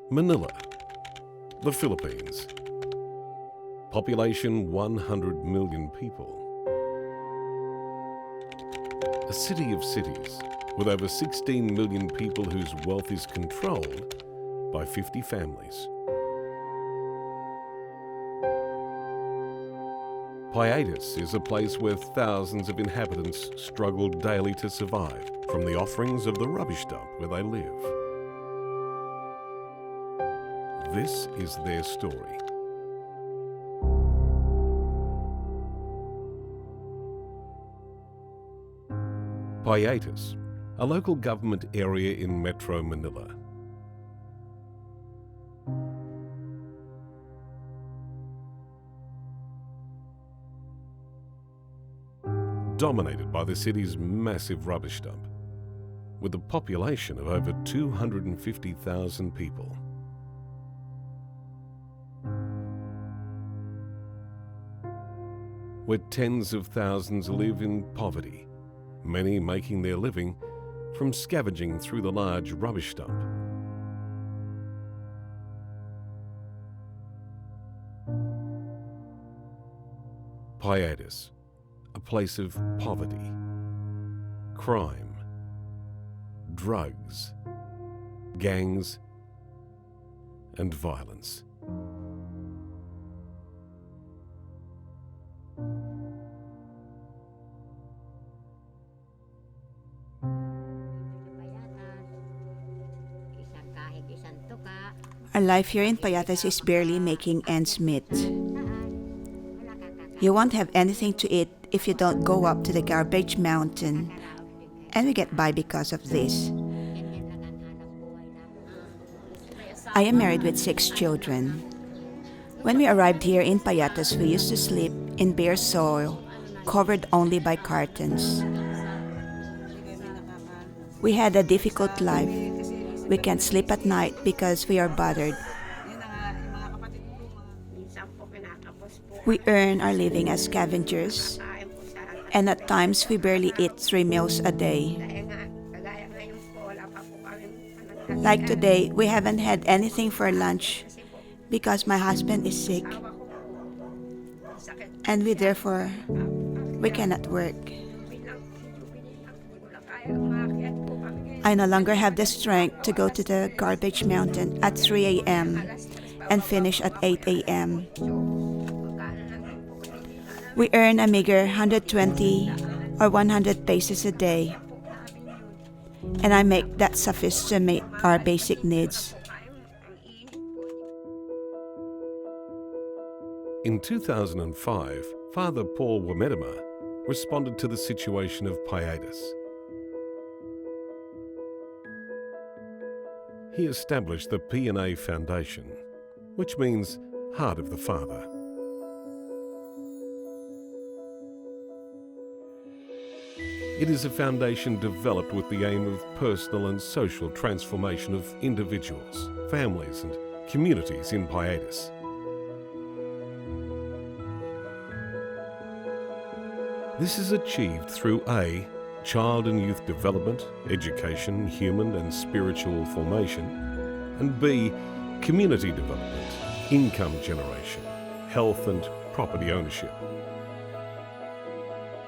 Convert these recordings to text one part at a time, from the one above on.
Manila, the Philippines. Population 100 million people. A city of cities with over 16 million people whose wealth is controlled by 50 families. Payatas is a place where thousands of inhabitants struggle daily to survive from the offerings of the rubbish dump where they live. This is their story. Payatas, a local government area in Metro Manila. Dominated by the city's massive rubbish dump, with a population of over 250,000 people. Where tens of thousands live in poverty, many making their living from scavenging through the large rubbish dump. Payatas, a place of poverty, crime, drugs, gangs, and violence. Our life here in Payatas is barely making ends meet. You won't have anything to eat if you don't go up to the garbage mountain, and we get by because of this. I am married with 6 children. When we arrived here in Payatas, we used to sleep in bare soil, covered only by curtains. We had a difficult life. We can't sleep at night because we are bothered. We earn our living as scavengers, and at times we barely eat 3 meals a day. Like today, we haven't had anything for lunch because my husband is sick, and we cannot work. I no longer have the strength to go to the garbage mountain at 3 a.m. and finish at 8 a.m. We earn a meager 120 or 100 pesos a day, and I make that suffice to meet our basic needs. In 2005, Father Paul Wamedima responded to the situation of Payatas. He established the P&A Foundation, which means Heart of the Father. It is a foundation developed with the aim of personal and social transformation of individuals, families, and communities in Payatas. This is achieved through A, child and youth development, education, human and spiritual formation, and B, community development, income generation, health and property ownership.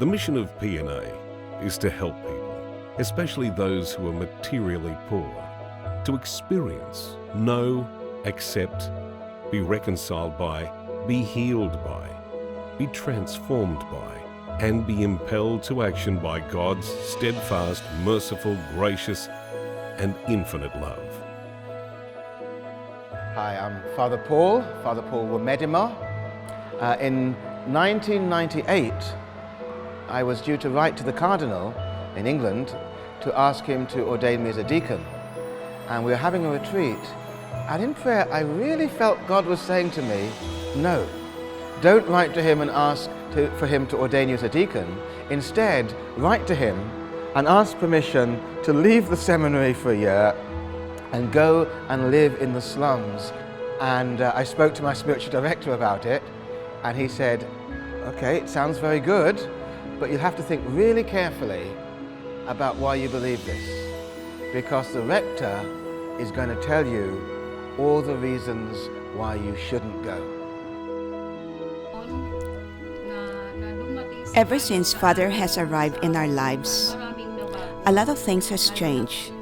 The mission of P&A is to help people, especially those who are materially poor, to experience, know, accept, be reconciled by, be healed by, be transformed by, and be impelled to action by God's steadfast, merciful, gracious, and infinite love. Hi, I'm Father Paul Wamedima. In 1998, I was due to write to the Cardinal in England to ask him to ordain me as a deacon. And we were having a retreat. And in prayer, I really felt God was saying to me, no, don't write to him and ask for him to ordain you as a deacon. Instead, write to him and ask permission to leave the seminary for a year and go and live in the slums. And I spoke to my spiritual director about it, and he said, okay, it sounds very good, but you'll have to think really carefully about why you believe this, because the rector is going to tell you all the reasons why you shouldn't go. Ever since Father has arrived in our lives, a lot of things has changed.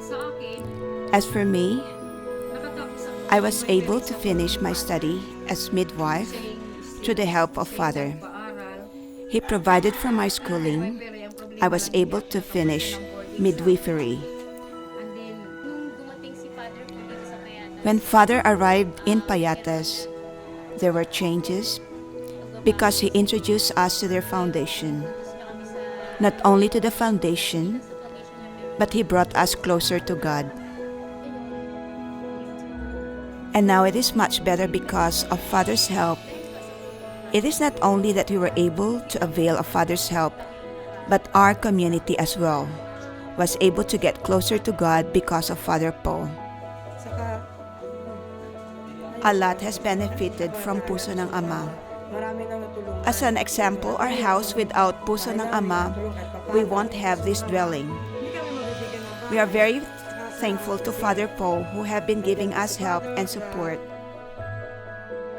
As for me, I was able to finish my study as midwife through the help of Father. He provided for my schooling. I was able to finish midwifery. When Father arrived in Payatas, there were changes because he introduced us to their foundation. Not only to the foundation, but he brought us closer to God. And now it is much better because of Father's help. It is not only that we were able to avail of Father's help, but our community as well was able to get closer to God because of Father Paul. A lot has benefited from Puso ng Ama. As an example, our house without Puso ng Ama, we won't have this dwelling. We are very thankful to Father Paul who have been giving us help and support.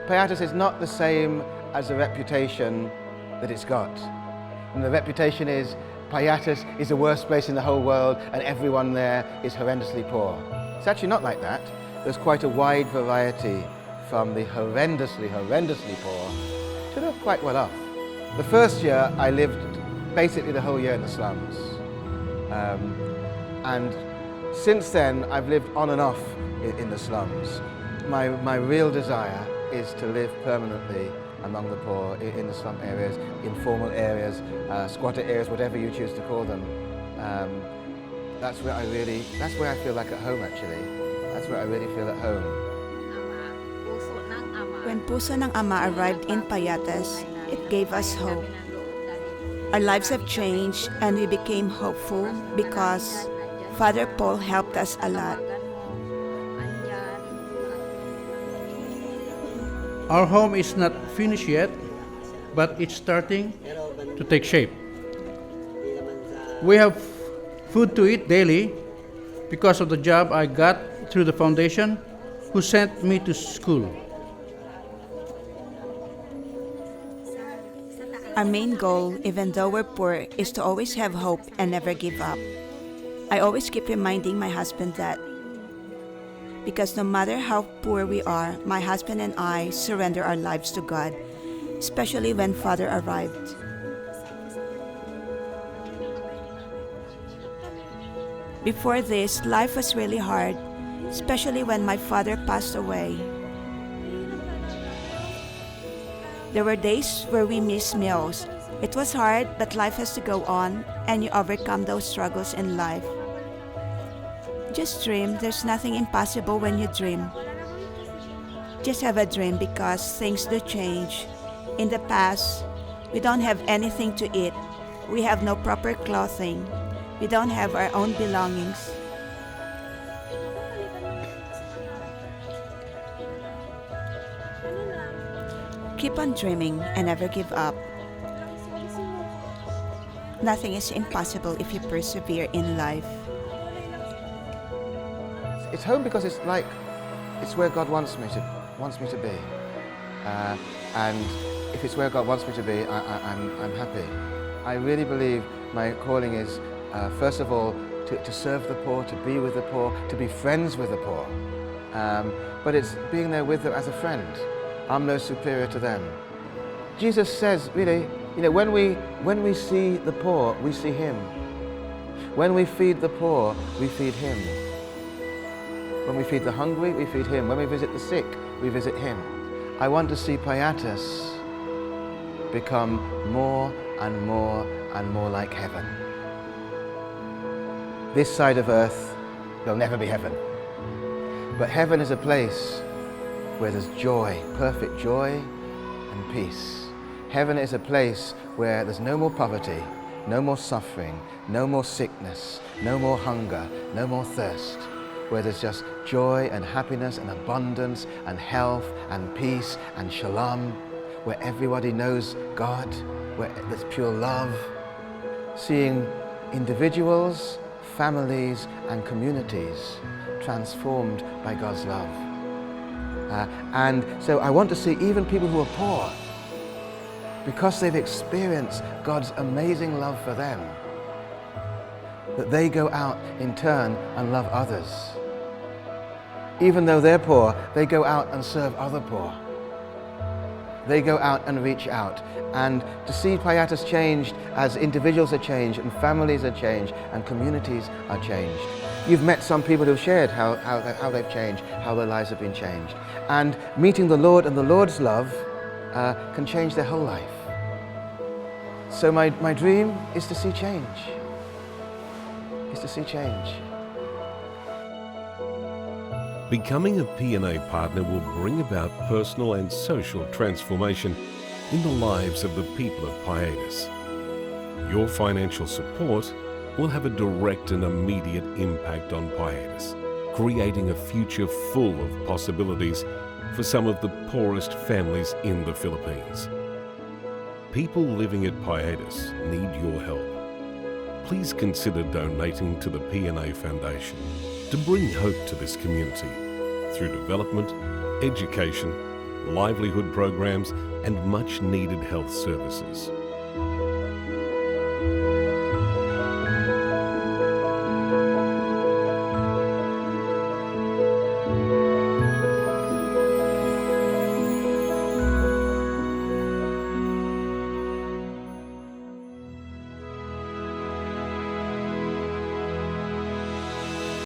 Payatas is not the same as the reputation that it's got. And the reputation is Payatas is the worst place in the whole world and everyone there is horrendously poor. It's actually not like that. There's quite a wide variety from the horrendously poor to the quite well off. The first year I lived basically the whole year in the slums. And since then I've lived on and off in the slums. My real desire is to live permanently among the poor in the slum areas, informal areas, squatter areas, whatever you choose to call them. That's where I feel like at home actually. That's where I really feel at home. When Puso ng Ama arrived in Payatas, it gave us hope. Our lives have changed and we became hopeful because Father Paul helped us a lot. Our home is not finished yet, but it's starting to take shape. We have food to eat daily because of the job I got through the foundation who sent me to school. Our main goal, even though we're poor, is to always have hope and never give up. I always keep reminding my husband that because no matter how poor we are, my husband and I surrender our lives to God, especially when Father arrived. Before this, life was really hard, especially when my father passed away. There were days where we missed meals. It was hard, but life has to go on, and you overcome those struggles in life. Just dream. There's nothing impossible when you dream. Just have a dream because things do change. In the past, we don't have anything to eat. We have no proper clothing. We don't have our own belongings. Keep on dreaming and never give up. Nothing is impossible if you persevere in life. It's home because it's where God wants me to be. And if it's where God wants me to be, I'm happy. I really believe my calling is, first of all, to serve the poor, to be with the poor, to be friends with the poor. But it's being there with them as a friend. I'm no superior to them. Jesus says, really, when we see the poor, we see Him. When we feed the poor, we feed Him. When we feed the hungry, we feed Him. When we visit the sick, we visit Him. I want to see Payatas become more and more and more like heaven. This side of earth will never be heaven. But heaven is a place where there's joy, perfect joy and peace. Heaven is a place where there's no more poverty, no more suffering, no more sickness, no more hunger, no more thirst. Where there's just joy and happiness and abundance and health and peace and shalom, where everybody knows God, where there's pure love, seeing individuals, families and communities transformed by God's love. And so I want to see even people who are poor, because they've experienced God's amazing love for them, that they go out in turn and love others. Even though they're poor, they go out and serve other poor. They go out and reach out. And to see Payatas changed as individuals are changed and families are changed and communities are changed. You've met some people who've shared how they've changed, how their lives have been changed. And meeting the Lord and the Lord's love can change their whole life. So my dream is to see change. Is to see change. Becoming a P&A partner will bring about personal and social transformation in the lives of the people of Payatas. Your financial support will have a direct and immediate impact on Payatas, creating a future full of possibilities for some of the poorest families in the Philippines. People living at Payatas need your help. Please consider donating to the P&A Foundation to bring hope to this community through development, education, livelihood programs and much needed health services.